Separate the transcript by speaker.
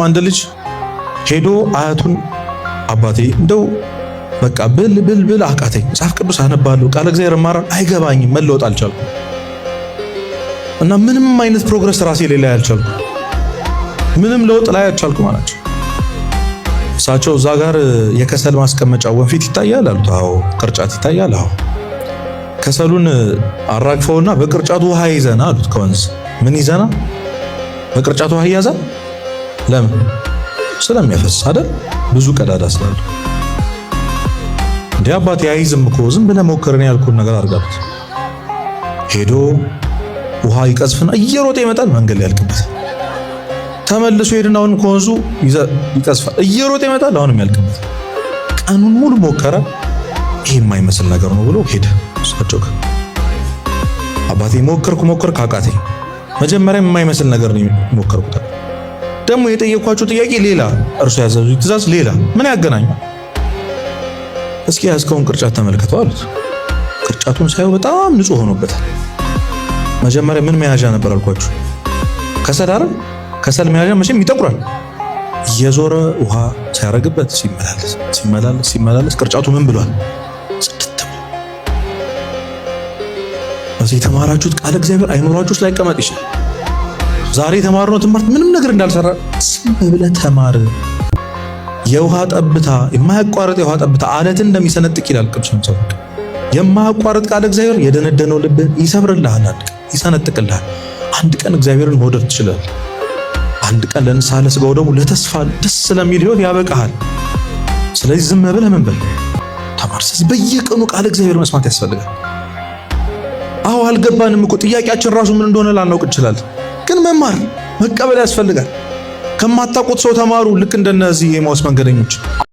Speaker 1: አንድ ልጅ ሄዶ አያቱን አባቴ እንደው በቃ ብል አቃተኝ፣ መጽሐፍ ቅዱስ አነባለሁ፣ ቃለ እግዚአብሔር እማራለሁ፣ አይገባኝም፣ መለወጥ አልቻልኩም እና ምንም አይነት ፕሮግረስ ራሴ ላይ አልቻልኩም፣ ምንም ለውጥ ላይ አልቻልኩም አላቸው። እሳቸው እዛ ጋር የከሰል ማስቀመጫ ወንፊት ይታያል አሉት። አዎ። ቅርጫት ይታያል? አዎ። ከሰሉን አራግፈውና በቅርጫቱ ውሃ ይዘና አሉት። ከወንዝ ምን ይዘና? በቅርጫቱ ውሃ ይያዛል። ለምን? ስለሚያፈስ አይደል? ብዙ ቀዳዳ ስላለ። እንዴ አባቴ አይዝም እኮ ዝም ብለህ ሞክርን ያልኩህን ነገር አድርጋት። ሄዶ ውሃ ይቀዝፍና እየሮጠ ይመጣል። መንገድ ላይ ያልቅበት። ተመልሶ ሄድና አሁን ከወንዙ ይቀዝፋል፣ እየሮጠ ይመጣል። አሁንም ያልቅበት። ቀኑን ሙሉ ሞከረ። ይሄ የማይመስል ነገር ነው ብሎ ሄደ። እሳቸው አባቴ ሞከርኩ አቃተኝ። መጀመሪያ የማይመስል ነገር ነው ሞከርኩት። ደግሞ የጠየኳቸው ጥያቄ ሌላ፣ እርሱ ያዘዙኝ ትእዛዝ ሌላ። ምን ያገናኛል? እስኪ ያዝከውን ቅርጫት ተመልከተው አሉት። ቅርጫቱን ሳየው በጣም ንጹህ ሆኖበታል። መጀመሪያ ምን መያዣ ነበር አልኳችሁ? ከሰል አይደል? ከሰል መያዣ መቼም ይጠቁራል። እየዞረ ውሃ ሲያረግበት ሲመላለስ ቅርጫቱ ምን ብሏል? ጽድት ብሏል። በዚህ የተማራችሁት ቃል እግዚአብሔር አይኖራችሁ ውስጥ ላይቀመጥ ይችላል። ዛሬ የተማርነው ትምህርት ምንም ነገር እንዳልሰራ ዝም ብለህ ተማር። የውሃ ጠብታ፣ የማያቋርጥ የውሃ ጠብታ አለትን እንደሚሰነጥቅ ይላል ቅዱስ መጽሐፍ። የማያቋርጥ ቃል እግዚአብሔር የደነደነው ልብህን ይሰብርልሃል፣ ይሰነጥቅልሃል። አንድ ቀን እግዚአብሔርን መውደድ ትችላለህ። አንድ ቀን ለንስሐ ለሥጋው ደግሞ ለተስፋ ደስ ስለሚል ሕይወት ያበቃሃል። ስለዚህ ዝም ብለህ ምን በል ተማር። ስለዚህ በየቀኑ ቃል እግዚአብሔር መስማት ያስፈልጋል። አዎ አልገባንም እኮ ጥያቄያችን ራሱ ምን እንደሆነ ላናውቅ እንችላለን፣ ግን መማር መቀበል ያስፈልጋል። ከማታውቁት ሰው ተማሩ። ልክ እንደነዚህ የኤማሁስ መንገደኞች